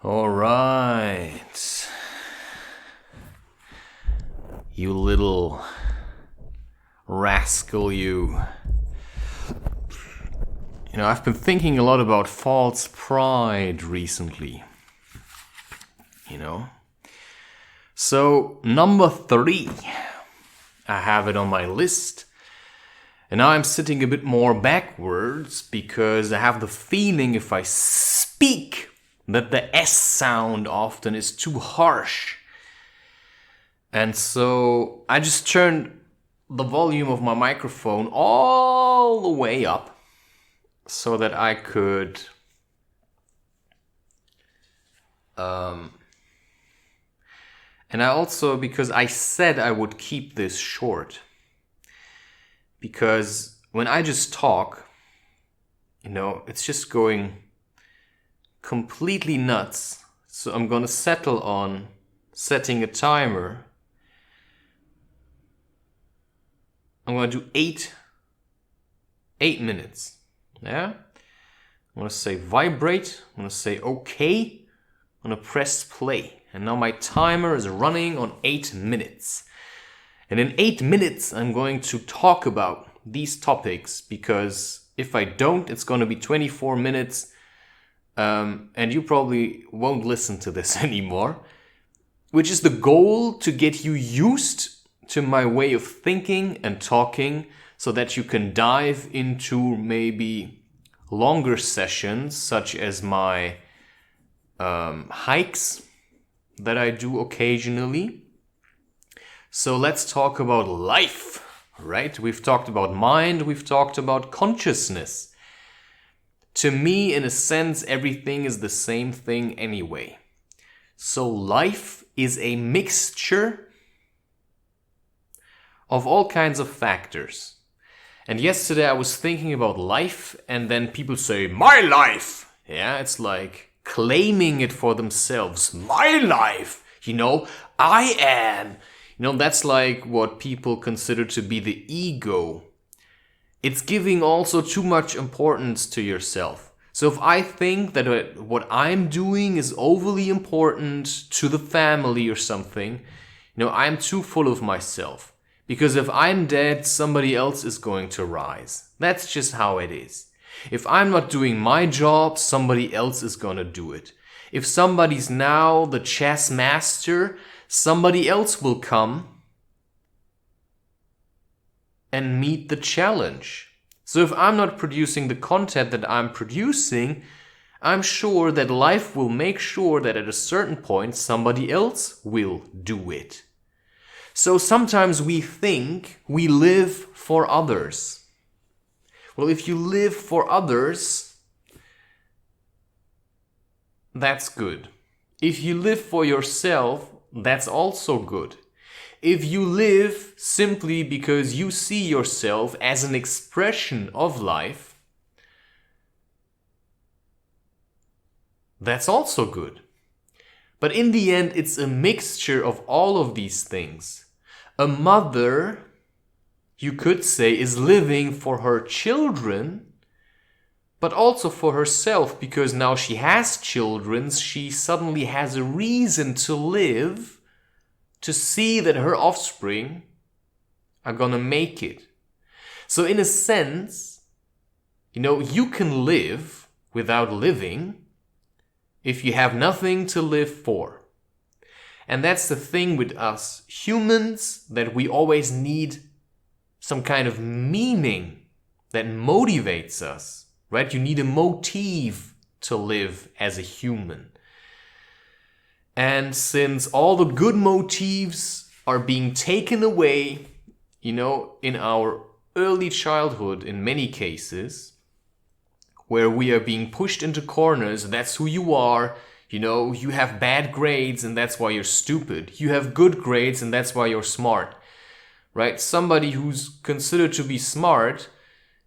All right. You little rascal, you. I've been thinking a lot about false pride recently. So, number 3. I have it on my list. And now I'm sitting a bit more backwards because I have the feeling if I speak that the S sound often is too harsh. And so I just turned the volume of my microphone all the way up so that I could and I also, because I said I would keep this short, because when I just talk, it's just going completely nuts. So I'm going to settle on setting a timer. I'm going to do 8 minutes. Yeah? I'm going to say vibrate. I'm going to say okay. I'm going to press play. And now my timer is running on 8 minutes. And in 8 minutes, I'm going to talk about these topics, because if I don't, it's going to be 24 minutes. And you probably won't listen to this anymore, which is the goal, to get you used to my way of thinking and talking so that you can dive into maybe longer sessions, such as my hikes that I do occasionally. So let's talk about life, right? We've talked about mind, we've talked about consciousness. To me, in a sense, everything is the same thing anyway. So life is a mixture of all kinds of factors. And yesterday I was thinking about life, and then people say, my life! Yeah, it's like claiming it for themselves. My life! I am! That's like what people consider to be the ego. It's giving also too much importance to yourself. So if I think that what I'm doing is overly important to the family or something, I'm too full of myself. Because if I'm dead, somebody else is going to rise. That's just how it is. If I'm not doing my job, somebody else is going to do it. If somebody's now the chess master, somebody else will come and meet the challenge. So if I'm not producing the content that I'm producing, I'm sure that life will make sure that at a certain point somebody else will do it. So sometimes we think we live for others. Well, if you live for others, that's good. If you live for yourself, that's also good. If you live simply because you see yourself as an expression of life, that's also good. But in the end, it's a mixture of all of these things. A mother, you could say, is living for her children, but also for herself, because now she has children, she suddenly has a reason to live, to see that her offspring are gonna make it. So in a sense, you can live without living if you have nothing to live for. And that's the thing with us humans, that we always need some kind of meaning that motivates us, right? You need a motive to live as a human. And since all the good motives are being taken away, in our early childhood in many cases, where we are being pushed into corners, that's who you are, you have bad grades and that's why you're stupid. You have good grades and that's why you're smart, right? Somebody who's considered to be smart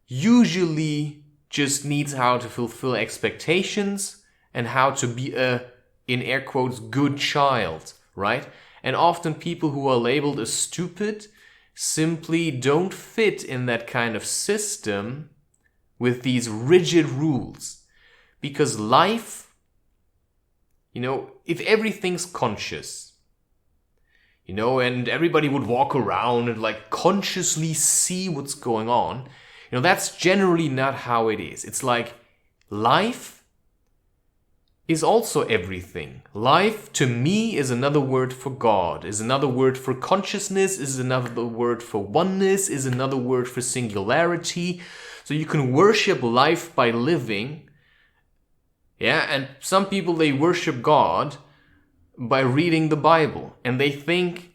usually just needs how to fulfill expectations and how to be a, in air quotes, good child, right? And often people who are labeled as stupid simply don't fit in that kind of system with these rigid rules. Because life if everything's conscious, and everybody would walk around and like consciously see what's going on, that's generally not how it is. It's like life is also everything. Life, to me, is another word for God, is another word for consciousness, is another word for oneness, is another word for singularity. So you can worship life by living. Yeah, and some people, they worship God by reading the Bible. And they think,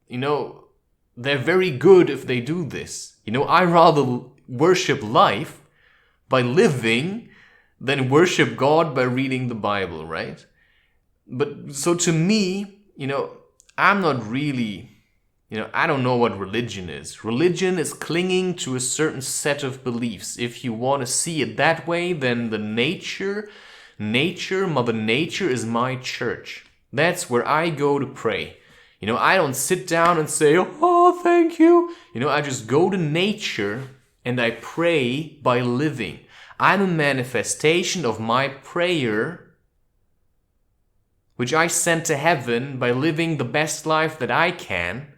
they're very good if they do this. I rather worship life by living than worship God by reading the Bible, right? But so to me, I'm not really, I don't know what religion is. Religion is clinging to a certain set of beliefs. If you want to see it that way, then the Mother Nature is my church. That's where I go to pray. I don't sit down and say, oh, thank you. I just go to nature and I pray by living. I'm a manifestation of my prayer, which I send to heaven by living the best life that I can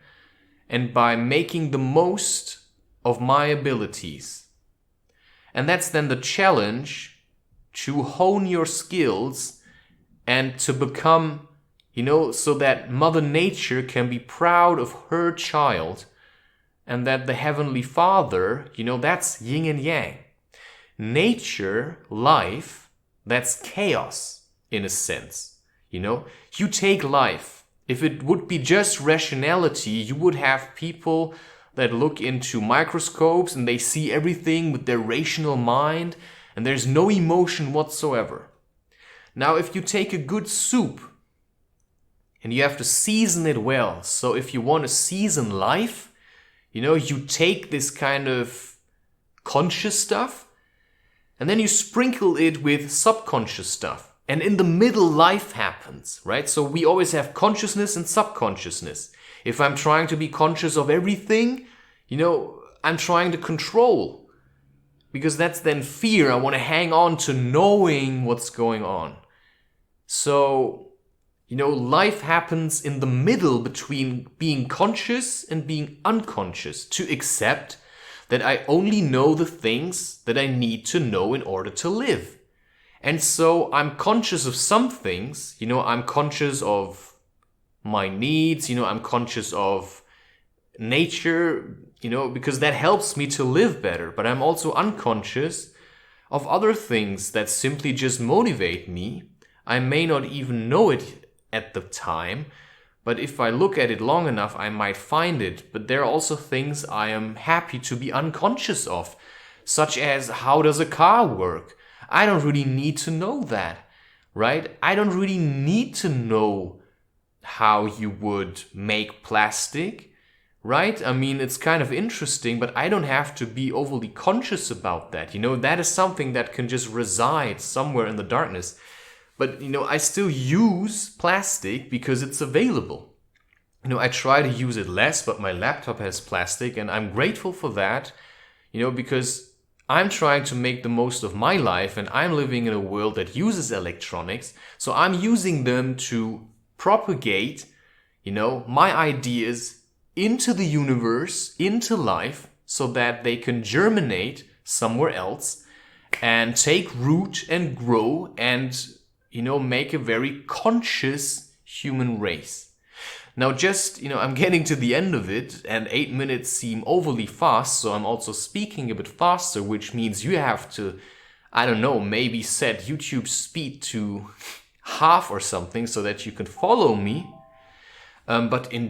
and by making the most of my abilities. And that's then the challenge, to hone your skills and to become, so that Mother Nature can be proud of her child, and that the Heavenly Father, that's yin and yang. Nature, life, that's chaos in a sense. You take life. If it would be just rationality, you would have people that look into microscopes and they see everything with their rational mind, and there's no emotion whatsoever. Now, if you take a good soup and you have to season it well, so if you want to season life, you take this kind of conscious stuff, and then you sprinkle it with subconscious stuff. And in the middle, life happens, right? So we always have consciousness and subconsciousness. If I'm trying to be conscious of everything, I'm trying to control. Because that's then fear. I want to hang on to knowing what's going on. So, life happens in the middle between being conscious and being unconscious. To accept that I only know the things that I need to know in order to live. And so I'm conscious of some things, I'm conscious of my needs, I'm conscious of nature, because that helps me to live better. But I'm also unconscious of other things that simply just motivate me. I may not even know it at the time, but if I look at it long enough, I might find it. But there are also things I am happy to be unconscious of, such as, how does a car work? I don't really need to know that, right? I don't really need to know how you would make plastic, right? I mean, it's kind of interesting, but I don't have to be overly conscious about that. That is something that can just reside somewhere in the darkness. But, I still use plastic because it's available. I try to use it less, but my laptop has plastic, and I'm grateful for that, because I'm trying to make the most of my life, and I'm living in a world that uses electronics. So I'm using them to propagate, my ideas into the universe, into life, so that they can germinate somewhere else and take root and grow and make a very conscious human race. Now I'm getting to the end of it, and 8 minutes seem overly fast, so I'm also speaking a bit faster, which means you have to, maybe set YouTube speed to half or something so that you can follow me. But in